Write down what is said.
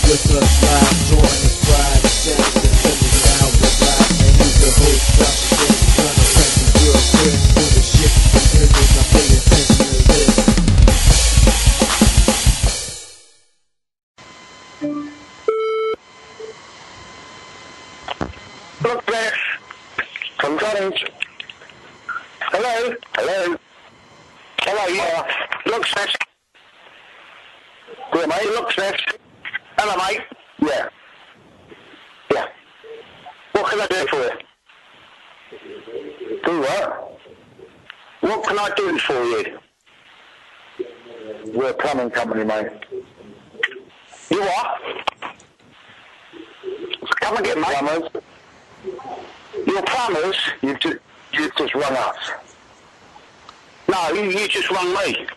with us live. Join the pride, sound the feeling now we're live. And he's the host, Dr. James, gonna prank you real quick. Do the shit, the business, I pay attention to this. Look there. From Collins. Hello? Hello? Hello, yeah. Look, Smith. Yeah, mate. Look, Smith. Hello, mate. Yeah. Yeah. What can I do for you? Do what? What can I do for you? We're a plumbing company, mate. You what? Come and get me. Plumbers. You're plumbers? You've just rung us. No, you just rung me.